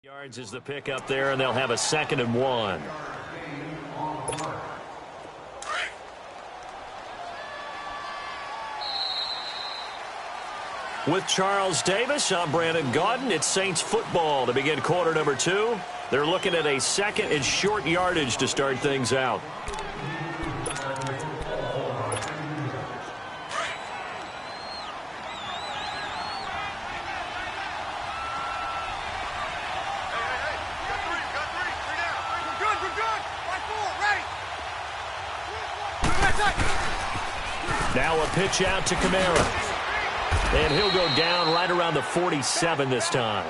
Yards is the pick up there, and they'll have a 2nd and 1. With Charles Davis, I'm Brandon Gaudin. It's Saints football to begin quarter number 2. They're looking at a 2nd and short yardage to start things out. Now a pitch out to Kamara. And he'll go down right around the 47 this time.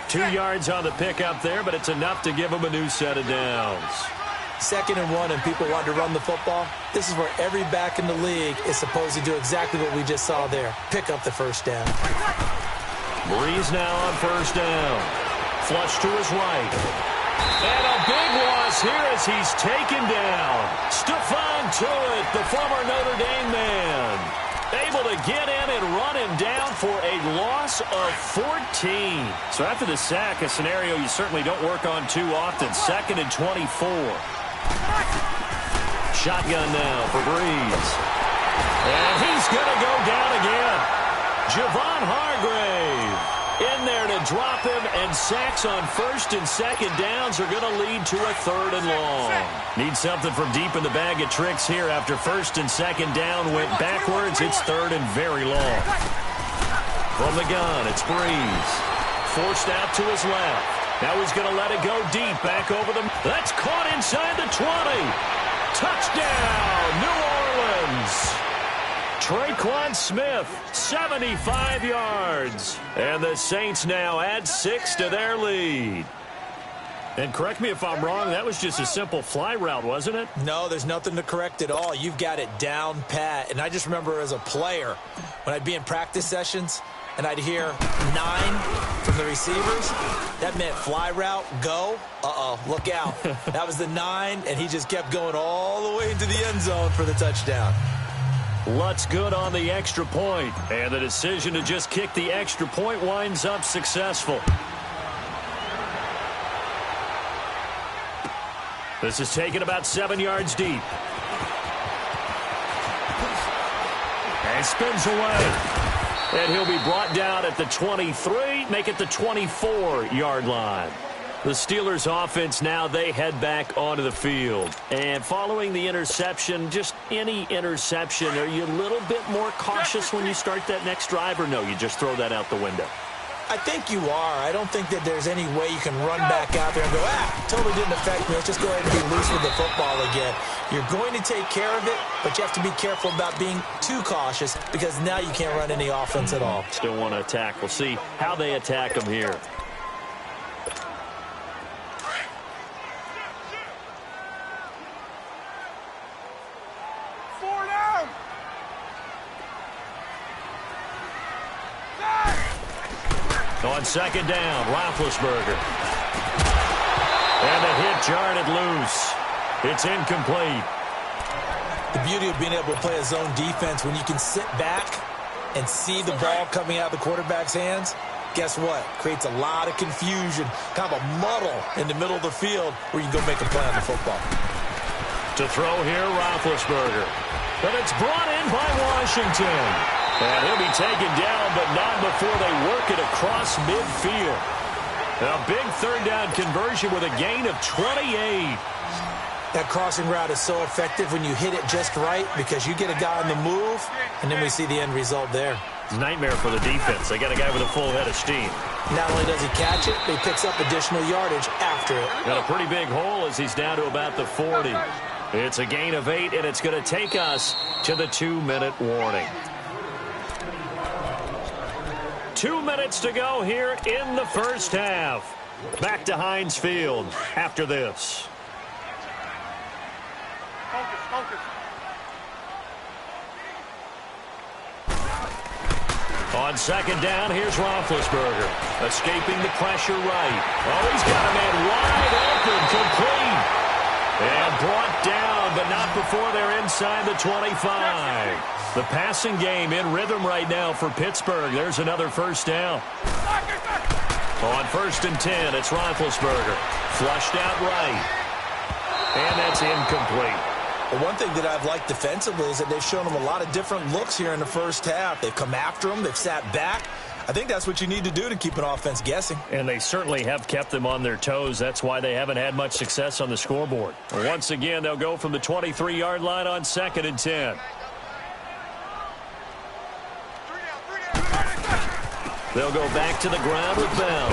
2 yards on the pickup there, but it's enough to give him a new set of downs. 2nd and 1 and people want to run the football. This is where every back in the league is supposed to do exactly what we just saw there. Pick up the first down. Breeze now on first down. Flush to his right. And a big loss here as he's taken down. Stephon Tuitt, the former Notre Dame man, able to get in and run him down for a loss of 14. So after the sack, a scenario you certainly don't work on too often. 2nd and 24. Shotgun now for Breeze. And he's going to go down again. Javon Hargrave in there to drop him, and sacks on 1st and 2nd downs are going to lead to a 3rd and long. Need something from deep in the bag of tricks here after 1st and 2nd down went backwards. It's 3rd and very long. From the gun, it's Breeze. Forced out to his left. Now he's going to let it go deep, back over the... That's caught inside the 20. Touchdown, New Orleans. Traquan Smith, 75 yards. And the Saints now add 6 to their lead. And correct me if I'm wrong, that was just a simple fly route, wasn't it? No, there's nothing to correct at all. You've got it down pat. And I just remember as a player, when I'd be in practice sessions and I'd hear 9 from the receivers, that meant fly route, go. Uh-oh, look out. That was the 9, and he just kept going all the way into the end zone for the touchdown. Lutz good on the extra point, and the decision to just kick the extra point winds up successful. This is taken about 7 yards deep. And spins away. And he'll be brought down at the 23, make it the 24-yard line. The Steelers offense now, they head back onto the field. And following the interception, just any interception, are you a little bit more cautious when you start that next drive, or no, you just throw that out the window? I think you are. I don't think that there's any way you can run back out there and go, totally didn't affect me. Let's just go ahead and be loose with the football again. You're going to take care of it, but you have to be careful about being too cautious because now you can't run any offense at all. Still want to attack. We'll see how they attack them here. On 2nd down, Roethlisberger. And the hit jarred it loose. It's incomplete. The beauty of being able to play a zone defense when you can sit back and see the ball coming out of the quarterback's hands, guess what? Creates a lot of confusion, kind of a muddle in the middle of the field where you can go make a play on the football. To throw here, Roethlisberger. But it's brought in by Washington. And he'll be taken down, but not before they work it across midfield. A big 3rd down conversion with a gain of 28. That crossing route is so effective when you hit it just right because you get a guy on the move, and then we see the end result there. It's a nightmare for the defense. They got a guy with a full head of steam. Not only does he catch it, but he picks up additional yardage after it. Got a pretty big hole as he's down to about the 40. It's a gain of 8, and it's going to take us to the 2-minute warning. 2 minutes to go here in the first half. Back to Heinz Field after this. On 2nd down, here's Roethlisberger. Escaping the pressure right. Oh, he's got a man wide open, complete. And brought down, but not before they're inside the 25. The passing game in rhythm right now for Pittsburgh. There's another first down. On 1st and 10, it's Roethlisberger. Flushed out right. And that's incomplete. Well, one thing that I've liked defensively is that they've shown them a lot of different looks here in the first half. They've come after them. They've sat back. I think that's what you need to do to keep an offense guessing. And they certainly have kept them on their toes. That's why they haven't had much success on the scoreboard. Once again, they'll go from the 23-yard line on 2nd and 10. They'll go back to the ground with Bell.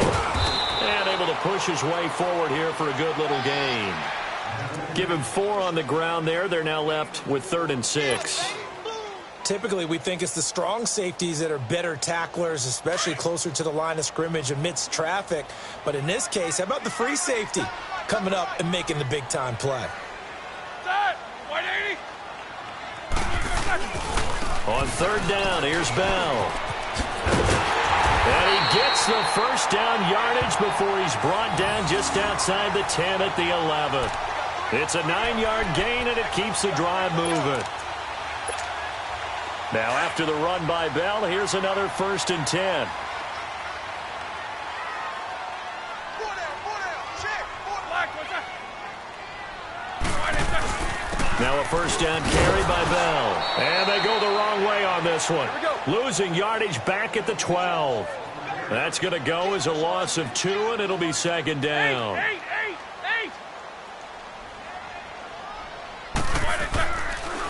And able to push his way forward here for a good little gain. Give him 4 on the ground there. They're now left with 3rd and 6. Typically, we think it's the strong safeties that are better tacklers, especially closer to the line of scrimmage amidst traffic. But in this case, how about the free safety coming up and making the big-time play? On 3rd down, here's Bell. And he gets the first down yardage before he's brought down just outside the 10 at the 11. It's a 9-yard gain, and it keeps the drive moving. Now, after the run by Bell, here's another 1st and 10. Now a 1st down carry by Bell. And they go the wrong way on this one. Losing yardage back at the 12. That's going to go as a loss of 2, and it'll be 2nd down.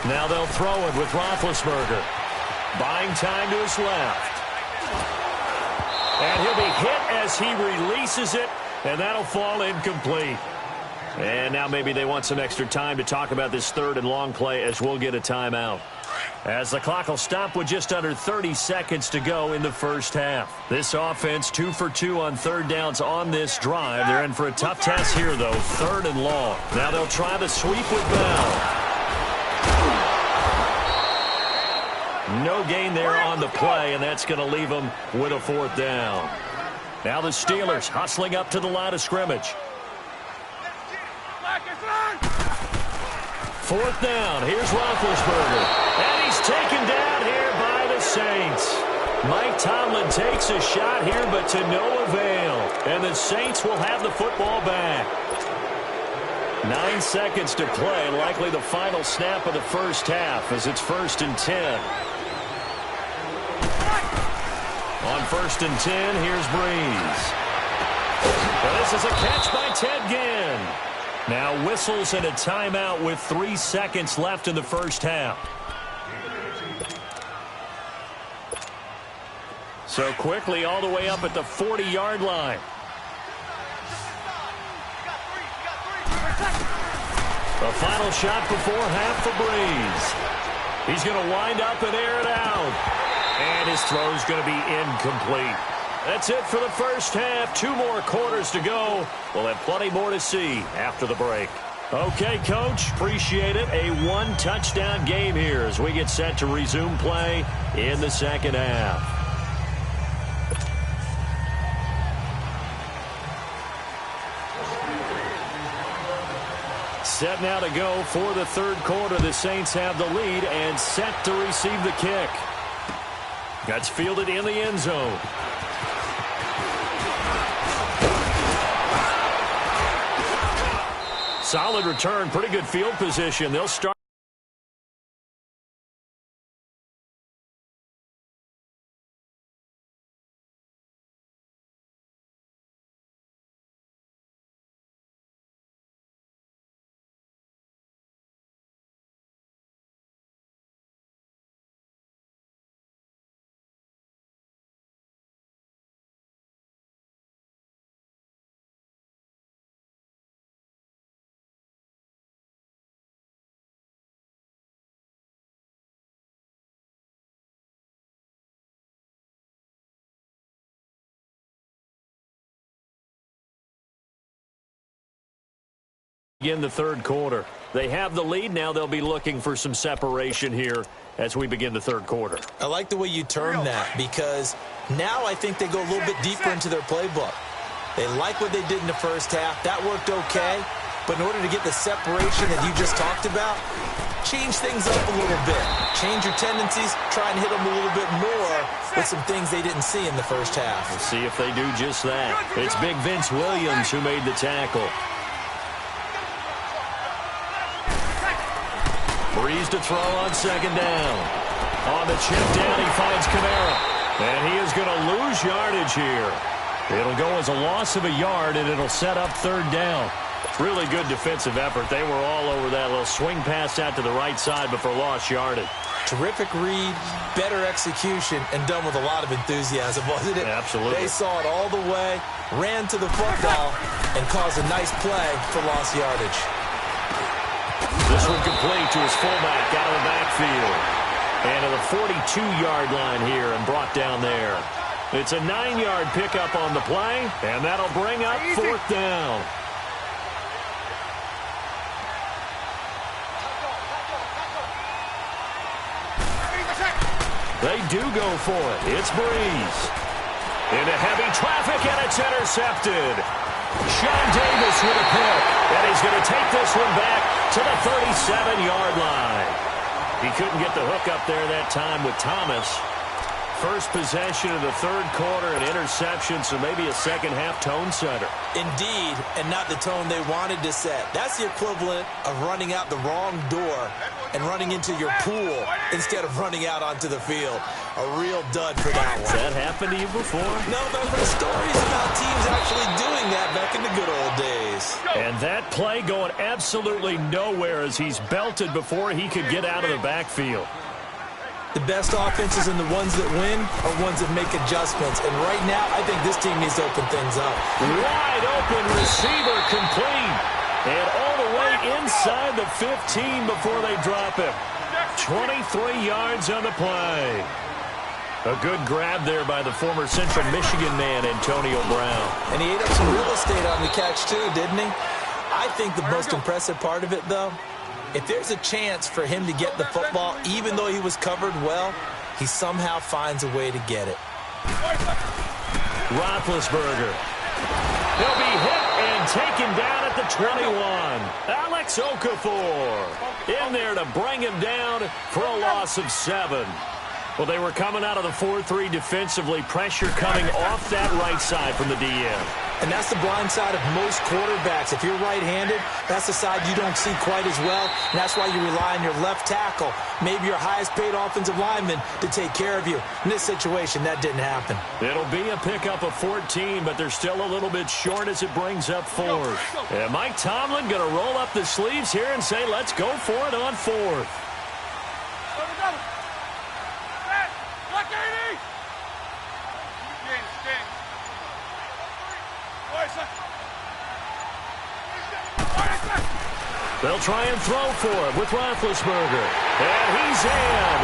Now they'll throw it with Roethlisberger. Buying time to his left. And he'll be hit as he releases it, and that'll fall incomplete. And now maybe they want some extra time to talk about this 3rd and long play as we'll get a timeout. As the clock will stop with just under 30 seconds to go in the first half. This offense 2 for 2 on 3rd downs on this drive. They're in for a tough test here, though. 3rd and long. Now they'll try the sweep with Bell. No gain there on the play, and that's going to leave them with a 4th down. Now the Steelers hustling up to the line of scrimmage. 4th down. Here's Roethlisberger. And he's taken down here by the Saints. Mike Tomlin takes a shot here, but to no avail. And the Saints will have the football back. 9 seconds to play, likely the final snap of the first half as it's 1st and 10. On 1st and 10, here's Breeze. Well, this is a catch by Ted Ginn. Now whistles and a timeout with 3 seconds left in the first half. So quickly all the way up at the 40-yard line. The final shot before half for Breeze. He's going to wind up and air it out. And his throw is going to be incomplete. That's it for the first half. 2 more quarters to go. We'll have plenty more to see after the break. Okay, Coach, appreciate it. A 1-touchdown game here as we get set to resume play in the second half. Set now to go for the 3rd quarter. The Saints have the lead and set to receive the kick. That's fielded in the end zone. Solid return, pretty good field position. They'll start. In the 3rd quarter. They have the lead. Now they'll be looking for some separation here as we begin the 3rd quarter. I like the way you term that because now I think they go a little bit deeper into their playbook. They like what they did in the first half. That worked okay. But in order to get the separation that you just talked about, change things up a little bit. Change your tendencies, try and hit them a little bit more with some things they didn't see in the first half. We'll see if they do just that. It's big Vince Williams who made the tackle. Breeze to throw on second down. On the chip down, he finds Kamara. And he is going to lose yardage here. It'll go as a loss of a yard, and it'll set up third down. Really good defensive effort. They were all over that little swing pass out to the right side before lost yardage. Terrific read, better execution, and done with a lot of enthusiasm, wasn't it? Absolutely. They saw it all the way, ran to the football, and caused a nice play for lost yardage. This one complete to his fullback out of the backfield. And to the 42-yard line here and brought down there. It's a 9-yard pickup on the play, and that'll bring up fourth down. They do go for it. It's Breeze. Into heavy traffic, and it's intercepted. Sean Davis with a pick, and he's going to take this one back to the 37-yard line. He couldn't get the hook up there that time with Thomas. First possession of the third quarter, an interception, so maybe a second-half tone setter. Indeed, and not the tone they wanted to set. That's the equivalent of running out the wrong door and running into your pool instead of running out onto the field. A real dud for that one. Has that happened to you before? No, but for the stories about teams actually doing that back in the good old days. And that play going absolutely nowhere as he's belted before he could get out of the backfield. The best offenses and the ones that win are ones that make adjustments. And right now, I think this team needs to open things up. Wide open receiver complete. And all the way inside the 15 before they drop him. 23 yards on the play. A good grab there by the former Central Michigan man, Antonio Brown. And he ate up some real estate on the catch, too, didn't he? I think the most impressive part of it, though, if there's a chance for him to get the football, even though he was covered well, he somehow finds a way to get it. Roethlisberger. He'll be hit and taken down at the 21. Alex Okafor in there to bring him down for a loss of 7. Well, they were coming out of the 4-3 defensively. Pressure coming off that right side from the DM. And that's the blind side of most quarterbacks. If you're right-handed, that's the side you don't see quite as well. And that's why you rely on your left tackle, maybe your highest-paid offensive lineman, to take care of you. In this situation, that didn't happen. It'll be a pickup of 14, but they're still a little bit short as it brings up fourth. And Mike Tomlin going to roll up the sleeves here and say, let's go for it on fourth. They'll try and throw for it with Roethlisberger. And he's in.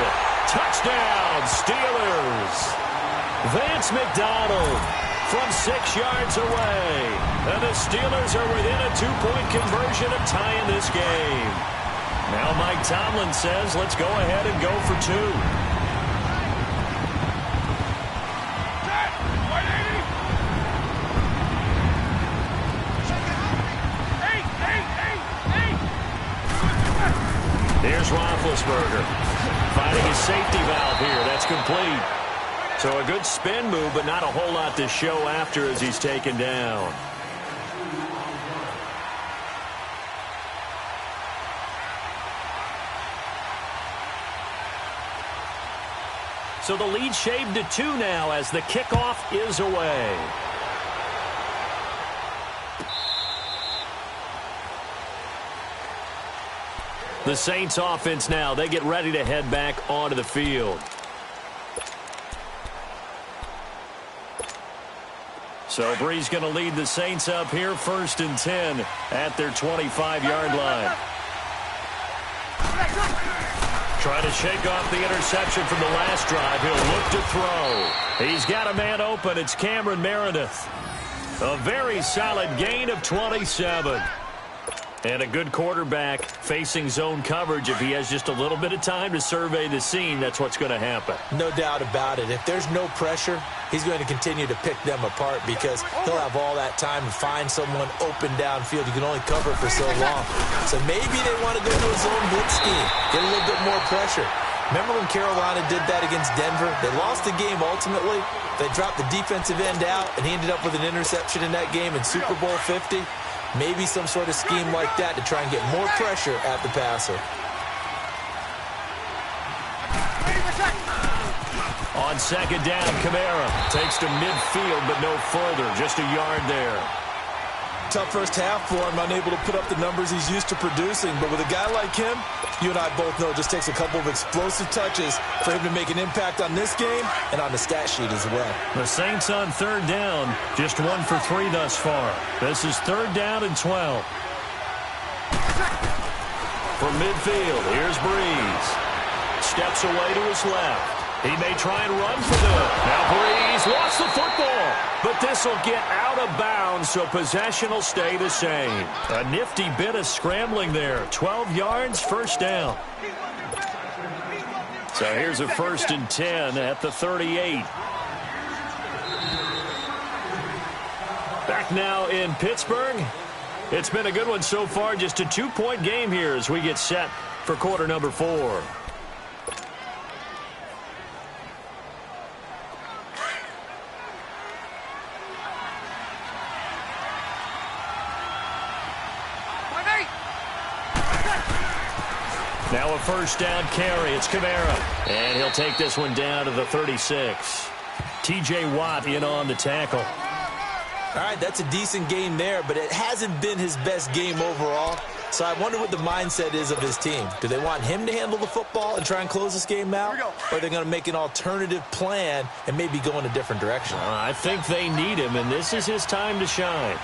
Touchdown, Steelers. Vance McDonald from 6 yards away. And the Steelers are within a 2-point conversion of tying this game. Now Mike Tomlin says, let's go ahead and go for 2. Here's Roethlisberger finding his safety valve here. That's complete. So a good spin move, but not a whole lot to show after as he's taken down. So the lead shaved to 2 now as the kickoff is away. The Saints offense now, they get ready to head back onto the field. So Breeze going to lead the Saints up here, 1st and 10 at their 25-yard line. Trying to shake off the interception from the last drive. He'll look to throw. He's got a man open. It's Cameron Meredith. A very solid gain of 27. And a good quarterback facing zone coverage. If he has just a little bit of time to survey the scene, that's what's going to happen. No doubt about it. If there's no pressure, he's going to continue to pick them apart because he'll have all that time to find someone open downfield. You can only cover for so long. So maybe they want to go to a zone blitz scheme, get a little bit more pressure. Remember when Carolina did that against Denver? They lost the game ultimately. They dropped the defensive end out, and he ended up with an interception in that game in Super Bowl 50. Maybe some sort of scheme like that to try and get more pressure at the passer. On second down, Kamara takes to midfield, but no further. Just a yard there. Tough first half for him, unable to put up the numbers he's used to producing. But with a guy like him, you and I both know it just takes a couple of explosive touches for him to make an impact on this game and on the stat sheet as well. The Saints on third down, just 1 for 3 thus far. This is third down and 12. From midfield, here's Breeze. Steps away to his left. He may try and run for them. Now Breeze wants the football, but this will get out of bounds, so possession will stay the same. A nifty bit of scrambling there. 12 yards, first down. So here's a 1st and 10 at the 38. Back now in Pittsburgh. It's been a good one so far. Just a 2-point game here as we get set for quarter number 4. Now a first down carry. It's Kamara. And he'll take this one down to the 36. T.J. Watt in on the tackle. All right, that's a decent game there, but it hasn't been his best game overall. So I wonder what the mindset is of his team. Do they want him to handle the football and try and close this game out? Or are they going to make an alternative plan and maybe go in a different direction? I think they need him, and this is his time to shine.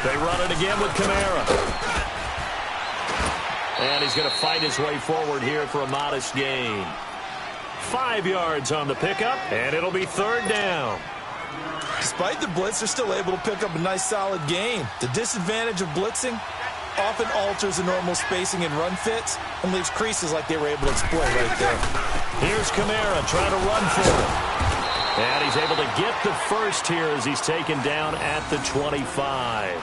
They run it again with Kamara. And he's going to fight his way forward here for a modest gain. 5 yards on the pickup, and it'll be third down. Despite the blitz, they're still able to pick up a nice, solid gain. The disadvantage of blitzing often alters the normal spacing and run fits and leaves creases like they were able to exploit right there. Here's Kamara trying to run for it. And he's able to get the first here as he's taken down at the 25.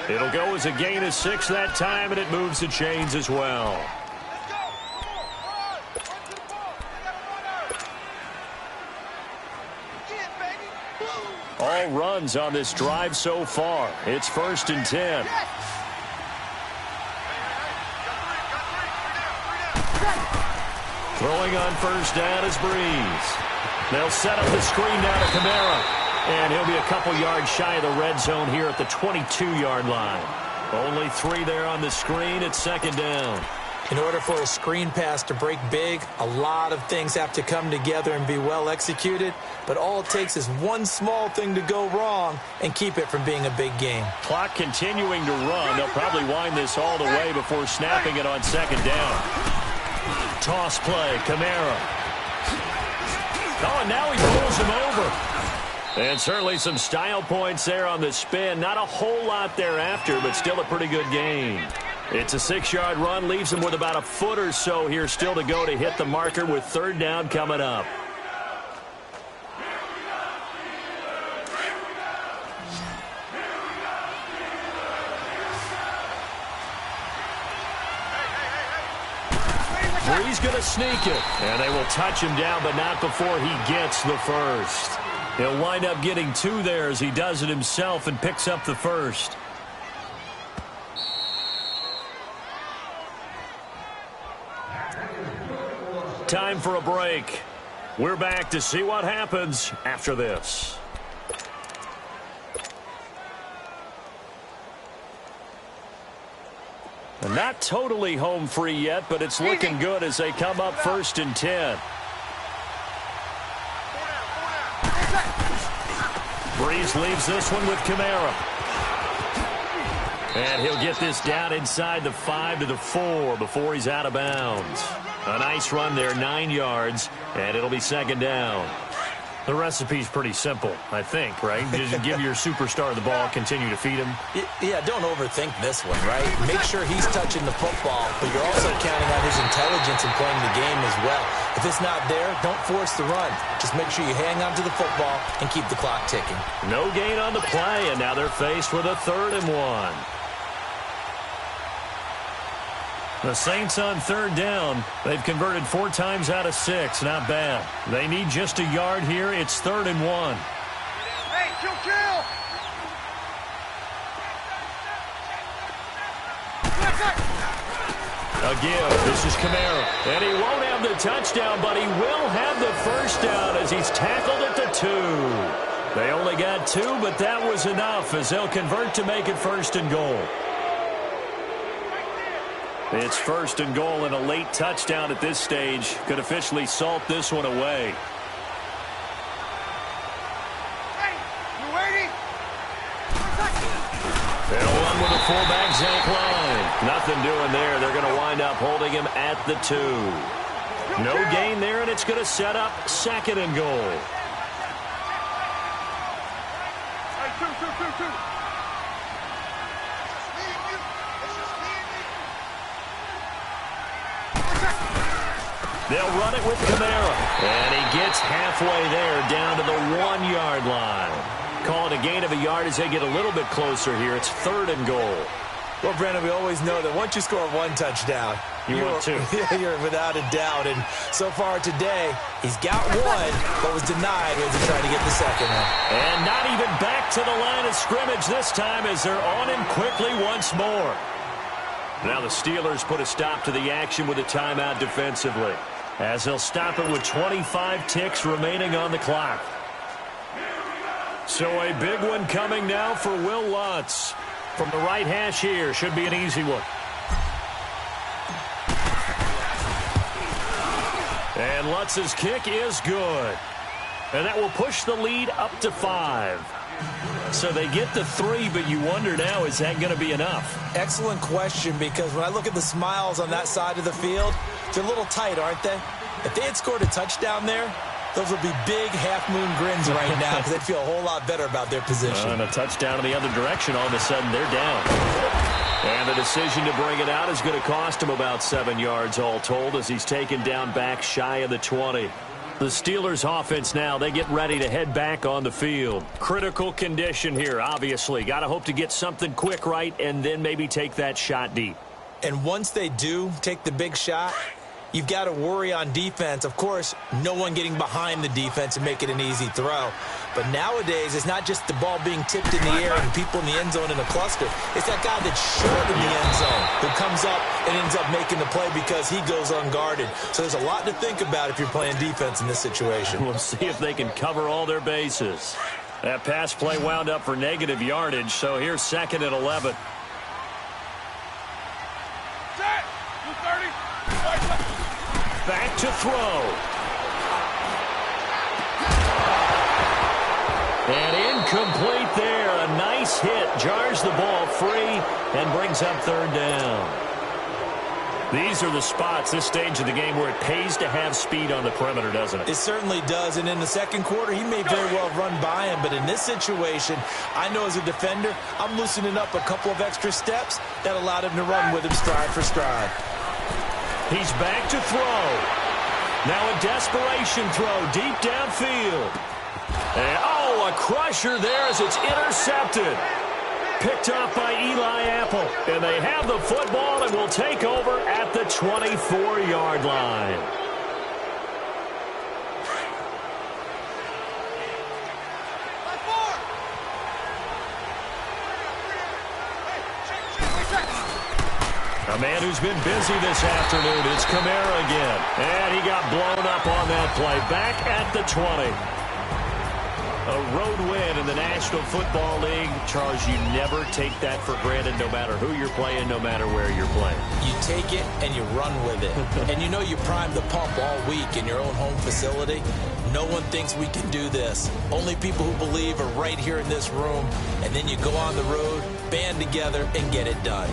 It'll go as a gain of 6 that time, and it moves the chains as well. All runs on this drive so far. It's 1st and 10. Throwing on first down is Breeze. They'll set up the screen now to Kamara. And he'll be a couple yards shy of the red zone here at the 22-yard line. Only 3 there on the screen. It's second down. In order for a screen pass to break big, a lot of things have to come together and be well executed. But all it takes is one small thing to go wrong and keep it from being a big game. Clock continuing to run. They'll probably wind this all the way before snapping it on second down. Toss play, Kamara. Oh, and now he pulls him over. And certainly some style points there on the spin. Not a whole lot thereafter, but still a pretty good gain. It's a 6-yard run, leaves him with about a foot or so here still to go to hit the marker with third down coming up. Breeze going to sneak it, and they will touch him down, but not before he gets the first. He'll wind up getting 2 there as he does it himself and picks up the first. Time for a break. We're back to see what happens after this. Not totally home free yet, but it's looking good as they come up 1st and 10. Breeze leaves this one with Kamara. And he'll get this down inside the 5 to the 4 before he's out of bounds. A nice run there, 9 yards, and it'll be second down. The recipe's pretty simple, I think, right? Just give your superstar the ball, continue to feed him. Yeah, don't overthink this one, right? Make sure he's touching the football, but you're also counting on his intelligence in playing the game as well. If it's not there, don't force the run. Just make sure you hang on to the football and keep the clock ticking. No gain on the play, and now they're faced with a 3rd and 1. The Saints on 3rd down. They've converted 4 times out of 6. Not bad. They need just a yard here. It's 3rd and 1. Hey, chill. A give. This is Kamara. And he won't have the touchdown, but he will have the first down as he's tackled at the 2. They only got 2, but that was enough as they'll convert to make it 1st and goal. It's 1st and goal, and a late touchdown at this stage could officially salt this one away. Hey, you waiting? They'll run with a fullback Zach line. Nothing doing there. They're going to wind up holding him at the 2. No gain there, and it's going to set up 2nd and goal. Hey, two. They'll run it with Kamara. And he gets halfway there down to the 1-yard line. Call it a gain of a yard as they get a little bit closer here. It's 3rd and goal. Well, Brandon, we always know that once you score 1 touchdown, you want 2. You're without a doubt. And so far today, he's got 1, but was denied as he tried to get the 2nd one. And not even back to the line of scrimmage this time as they're on him quickly once more. Now the Steelers put a stop to the action with a timeout defensively, as they'll stop it with 25 ticks remaining on the clock. So a big one coming now for Will Lutz. From the right hash here, should be an easy one. And Lutz's kick is good. And that will push the lead up to 5. So they get the 3, but you wonder now, is that going to be enough? Excellent question, because when I look at the smiles on that side of the field, they're a little tight, aren't they? If they had scored a touchdown there, those would be big half-moon grins right now because they'd feel a whole lot better about their position. And a touchdown in the other direction, all of a sudden they're down. And the decision to bring it out is going to cost him about 7 yards all told as he's taken down back shy of the 20. The Steelers offense now, they get ready to head back on the field. Critical condition here, obviously. Got to hope to get something quick right and then maybe take that shot deep. And once they do take the big shot, you've got to worry on defense. Of course, no one getting behind the defense and make it an easy throw. But nowadays, it's not just the ball being tipped in the air and people in the end zone in a cluster. It's that guy that's short in the end zone who comes up and ends up making the play because he goes unguarded. So there's a lot to think about if you're playing defense in this situation. We'll see if they can cover all their bases. That pass play wound up for negative yardage, so here's 2nd and 11. Set! 230. Back to throw. And incomplete there. A nice hit. Jars the ball free and brings up 3rd down. These are the spots, this stage of the game, where it pays to have speed on the perimeter, doesn't it? It certainly does. And in the second quarter, he may very well run by him. But in this situation, I know as a defender, I'm loosening up a couple of extra steps that allowed him to run with him stride for stride. He's back to throw. Now a desperation throw deep downfield. And, a crusher there as it's intercepted. Picked off by Eli Apple. And they have the football and will take over at the 24-yard line. A man who's been busy this afternoon. It's Kamara again. And he got blown up on that play. Back at the 20. A road win in the National Football League. Charles, you never take that for granted no matter who you're playing, no matter where you're playing. You take it and you run with it. And you know you primed the pump all week in your own home facility. No one thinks we can do this. Only people who believe are right here in this room. And then you go on the road, band together, and get it done.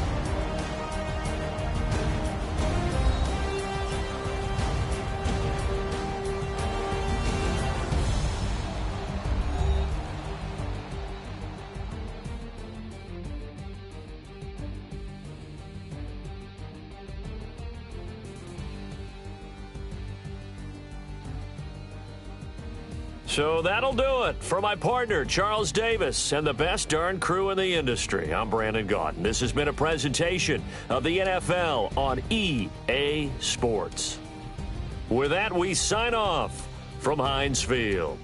So that'll do it. For my partner, Charles Davis, and the best darn crew in the industry, I'm Brandon Gaudin. This has been a presentation of the NFL on EA Sports. With that, we sign off from Heinz Field.